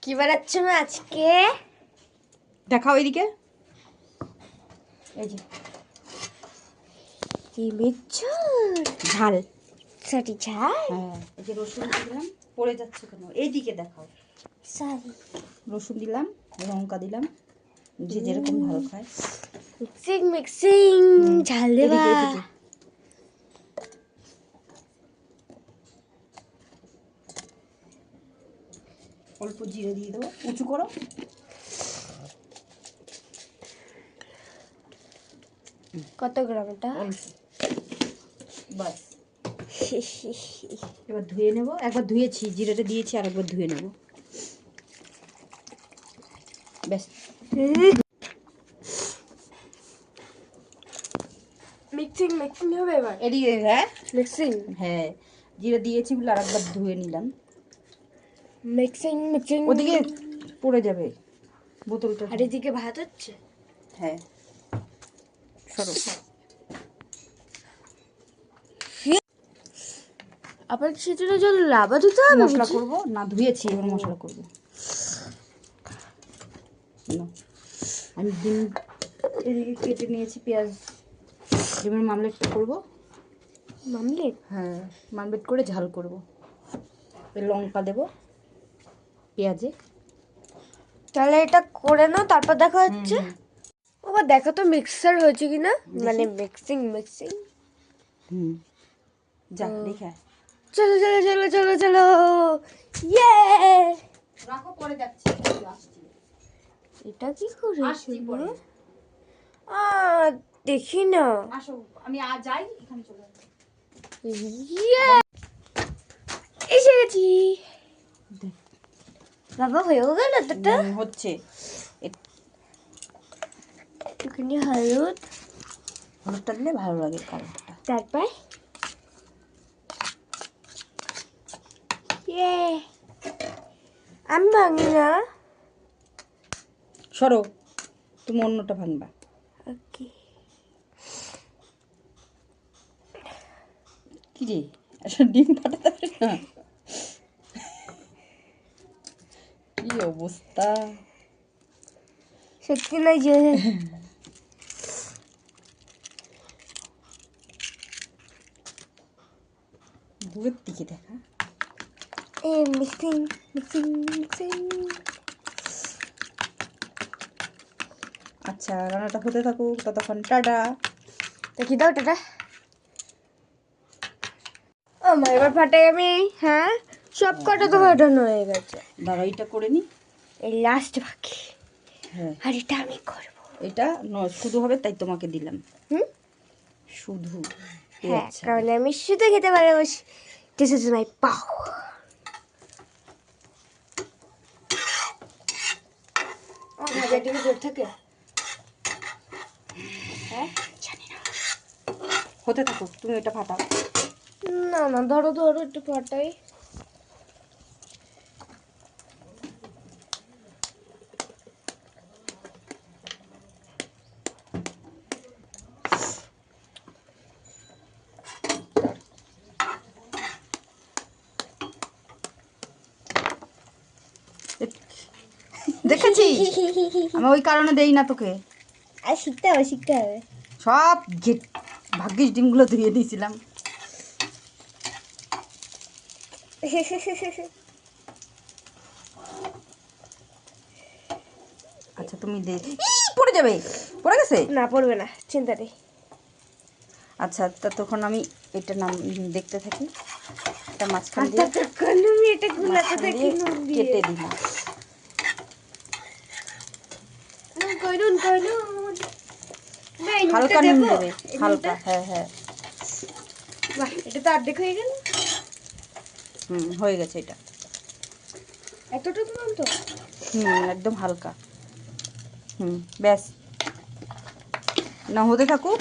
কি বানাচ্ছ মা আজকে? দেখাও এদিকে। এই যে কি মিচ্ছ ঝাল। সরি ঝাল। হ্যাঁ, এই যে রসুন দিলাম। পড়ে যাচ্ছে কেন? এইদিকে দেখাও। সরি। রসুন দিলাম, লঙ্কা দিলাম, যে যেরকম ভালো খায়। মিক্সিং মিক্সিং ঝাল দেবা। এদিকে এদিকে অল্প জিরে দিয়ে দেবো। উঁচু করো। কত গ্রাম এটা? অল্প, বাস। এবার ধুয়ে নেব। একবার ধুয়েছি, জিরেটা দিয়েছি, আর একবার ধুয়ে নেব। ব্যাস। মিক্সিং মিক্সিং হবে এবার। এদিকে হ্যাঁ মিক্সিং হ্যাঁ, জিরে দিয়েছি বলে আর একবার ধুয়ে নিলাম। Mixing mixing. ওদিকে পড়ে যাবে বোতলটা। আর এদিকে ভাত হচ্ছে। হ্যাঁ, সরো। আবার সেটা জল লাভা দিতে হবে। মশলা করব না, ধুয়েছি, এবার মশলা করব। আমি ডিম এদিকে কেটে নিয়েছি, পেঁয়াজ, ডিমের মামলেটটা করব। মামলেট? হ্যাঁ, মামলেট করে ঝাল করব। লঙ্কা দেব পেঁয়াজে। তাহলে এটা করে নাও, তারপর দেখা হচ্ছে। বাবা দেখো তো মিক্সার হয়েছে কিনা, মানে মিক্সিং মিক্সিং। যা দেখা। চলো চলো চলো চলো চলো, ইয়ে। রাখো, পরে যাচ্ছি। এটা কি করে? আসছি পরে। দেখি না। আসো, আমি যাই, এখানে চলে আসো। ইয়ে, এসে গেছি। বাবা হয়ে গেল তো। হচ্ছে। একটুখানি হলুদ, হলুদটা দিলে ভালো লাগে কালারটা। তারপর ইয়ে। আমি ভাঙি না। সরো, তুমি অন্যটা ভাঙবা। ওকে। কি রে, আসলে ডিম ফাটাতে পারে না। কি অবস্থা! সত্যি নয় যে। দূরের দিকে দেখা। Mixing mixing mixing. আচ্ছা, রান্নাটা হতে থাকুক, ততক্ষণ টাটা। দেখি দাও টাটা। ও মা, এবার ফাটাই আমি। হ্যাঁ, সব কটা তো ফাটানো হয়ে গেছে। দাঁড়া, এটা করে নি। এই লাস্ট বাকি। হ্যাঁ, আর এটা আমি করব। এটা শুধু হবে, তাই তোমাকে দিলাম। শুধু হ্যাঁ, আচ্ছা, কারণ আমি শুধু খেতে পারবো। দিস ইজ মাই পাওয়ার। ভাজাটিকে জোর থাকে। হ্যাঁ জানি না, হতে থাকুক, তুমি এটা ফাটাও। না না, ধরো ধরো একটু ফাটাই। দেখেছি, আমি ওই কারণে দেই না তোকে। আর শিখতে হবে শিখতে হবে। সব ভাগ্যিস ডিমগুলো ধুয়ে দিয়েছিলাম। আচ্ছা, তুমি পড়ে যাবে। পড়ে গেছে? না পড়বে না, চিন্তা নেই। আচ্ছা, তখন আমি এটা দেখতে থাকি। এটা মাঝখান দিয়ে আমি এটা গুলাতে থাকি নুন দিয়ে। কেটে দিলাম। কইরুন কইরুন। হালকা নুন দেবে, হালকা। হ্যাঁ হ্যাঁ, বাহ, এটা তো অর্ধেক হয়ে গেল। হয়ে গেছে এটা। এতটুকু নুন তো? একদম হালকা। ব্যাস, না হতে থাকুক।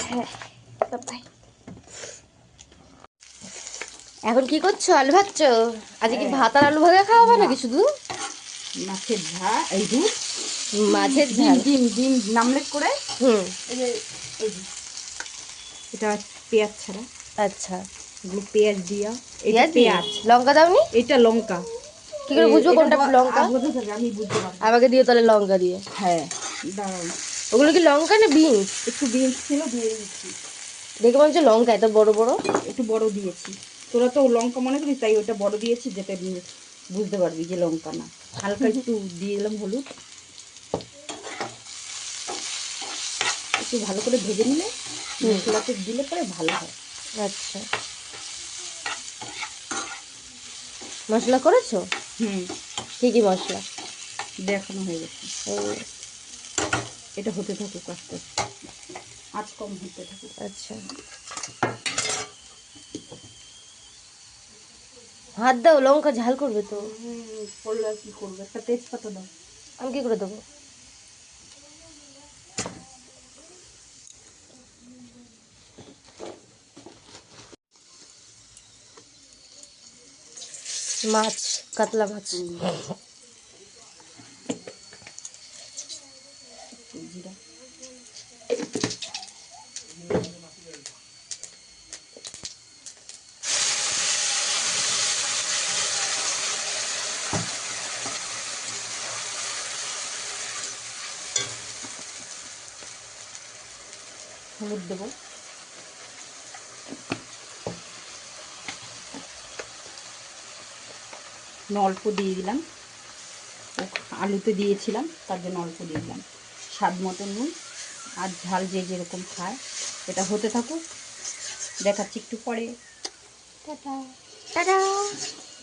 হ্যাঁ, বাই। এখন কি করছো? আলু ভাজছো? আজকে কি ভাত আর আলু ভাজা খাওয়া হবে নাকি শুধু? মাছের ঝাল, এই দুধ, মাছের ঝাল, ডিম ডিম নামলেট করে। এই যে এটা পেঁয়াজ ছাড়া। আচ্ছা, এগুলো পেঁয়াজ দিয়া। এটা পেঁয়াজ, লঙ্কা দাওনি? এটা লঙ্কা। কি করে বুঝবো কোনটা লঙ্কা? আমি বুঝতে পারবো। আমাকে দিয়ে তাহলে লঙ্কা দিয়ে। হ্যাঁ দাঁড়াও, ওগুলো কি লঙ্কা না বিনস? একটু বিনস ছিল দিয়ে দিচ্ছি। দেখে মনে হচ্ছে লঙ্কা এত বড় বড়। একটু বড় দিয়েছি, তোরা তো লঙ্কা মনে করিস, তাই ওটা বড় দিয়েছি যেটা বুঝতে পারবি যে লঙ্কা না। হালকা একটু দিয়ে দিলাম হলুদ, একটু ভালো করে ভেজে নিলে মশলাতে দিলে পরে ভালো হয়। আচ্ছা, মশলা করেছো? কি কি মশলা? দেখানো হয়ে গেছে। এটা হতে থাকুক আস্তে আস্তে, আঁচ কম হতে থাকুক। আচ্ছা, হাত দাও, লঙ্কা ঝাল করবে তো। করলে আর কি করবে, একটা তেজপাতা দাও। আমি কি করে দেবো? মাছ, কাতলা মাছ। জিরা, হলুদ দেবো, অল্প দিয়ে দিলাম, আলুতে দিয়েছিলাম তার জন্য অল্প দিয়ে দিলাম, স্বাদ মতো নুন, আর ঝাল যে যেরকম খায়। এটা হতে থাকুক, দেখাচ্ছি একটু পরে। Tata tata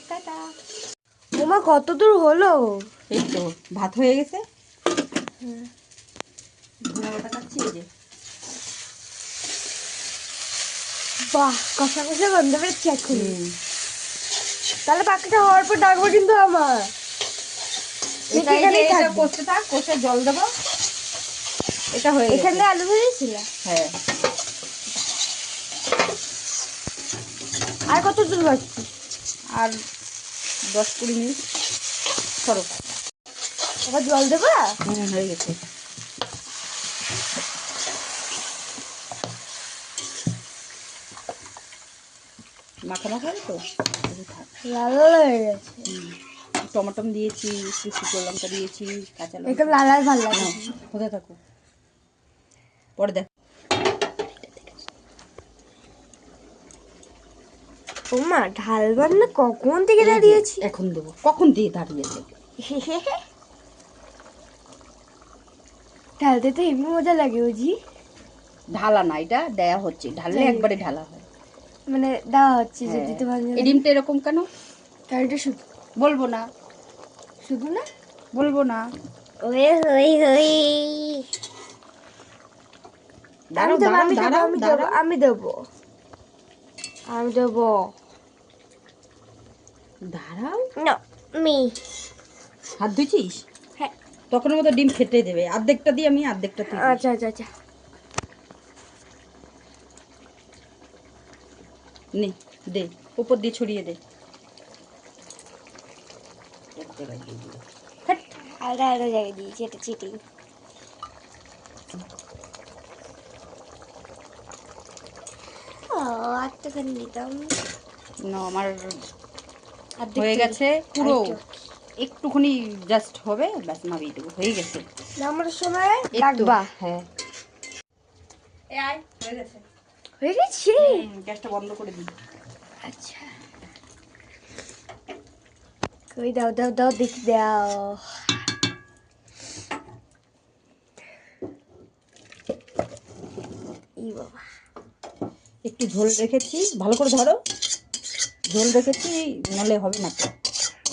tata. ওমা কত দূর হলো? এই তো ভাত হয়ে গেছে। ধনে পাতা কাটছি, এই যে। বাহ, কষা কষা গন্ধ বেরোচ্ছে এক্ষুনি। তাহলে বাকিটা হওয়ার পর ডাকবো কিন্তু আমার। এটা কষতে থাক, কষে জল দেবো। এটা হয়ে গেছে। এখানে আলু ভেজেছিল? হ্যাঁ। আর কত দূর বাকি? আর 10-20 মিনিট করো। আবার জল দেবো? হয়ে গেছে। মাখা মাখা হবে তো, লাল লাল হয়ে গেছে। টমাটম দিয়েছি, একটু শুকনো লঙ্কা দিয়েছি, কাঁচা লঙ্কা। একদম লাল লাল ভালো লাগে। হতে থাকো, পরে দেখ। ওমা ঢাল বান্না কখন থেকে দাঁড়িয়েছি? এখন দেবো, কখন দিয়ে দাঁড়িয়েছে? ঢালতে তো হেবি মজা লাগে বুঝি। ঢালা না, এটা দেয়া হচ্ছে, ঢাললে একবারে ঢালা হয়। মানে দেওয়া হচ্ছে যে দিতে পারবে। এই ডিমটা এরকম কেন? কারিটা শুধু বলবো না, শুধু না, বলবো না। ওই হই হই। দাঁড়াও দাঁড়াও দাঁড়াও দাঁড়াও, আমি দেবো দাঁড়াও। না মি হাত ধুইছিস? হ্যাঁ। তখন মতো ডিম ফেটে দেবে, অর্ধেকটা দিয়ে আমি অর্ধেকটা তুই। আচ্ছা আচ্ছা আচ্ছা, নে দে, উপর দিয়ে ছড়িয়ে দে। এক জায়গায় দিয়ে দিলে। আলাদা আলাদা জায়গায় দিয়েছি, এটা চিটিং। ও আটটাখানি নিতাম না, আমার অর্ধেক হয়ে তৈরি। গেছে পুরো, একটুখানি জাস্ট হবে, ব্যাস নামিয়ে দেবো, হয়ে গেছে। নামার সময় এই তো, ডাকবা। হ্যাঁ। এই আয়, হয়ে গেছে। হয়ে গেছে? গ্যাসটা বন্ধ করে দিই। আচ্ছা, কই দাও দাও দাও দেখি দাও। ই বাবা, একটু ঝোল রেখেছি, ভালো করে ধরো, ঝোল রেখেছি, নাহলে হবে না তো।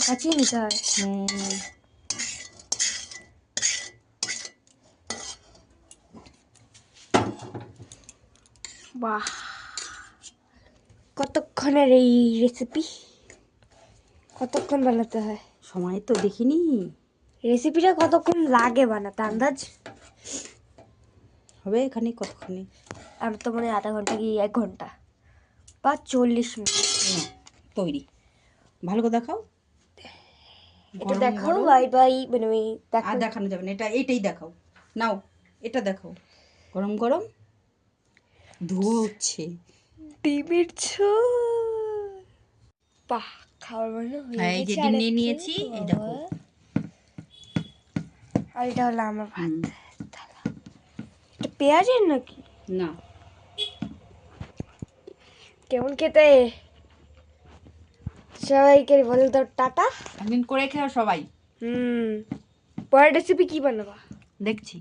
কাচিয়ে নিতে হয়। বাহ, কতক্ষণের এই রেসিপি? কতক্ষণ বানাতে হয়? সময় তো দেখিনি। রেসিপিটা কতক্ষণ লাগে বানাতে আন্দাজ? হবে এখানে কতক্ষণে? আমার তো মনে হয় আধা ঘন্টা কি 1 ঘন্টা বা 40 মিনিট। তৈরি। ভালো করে দেখাও, এটা দেখাও বাই বাই, মানে ওই আর দেখানো যাবে না, এটা এইটাই দেখাও। নাও এটা দেখাও, গরম গরম ধোয়া উঠছে ডিমের ঝোল। বাহ, খাবার বানানো হয়ে হ্যাঁ, এই যে গেছে। ডিম আর নিয়ে একটু নিয়েছি, এই দেখো। বাবা। আর এটা হলো আমার ভাত হুম, থালা। এটা পেঁয়াজের নাকি? না কেমন খেতে? সবাইকে বলে দাও টাটা। একদিন করে খেও সবাই। পরের রেসিপি কি বানাবা? দেখছি।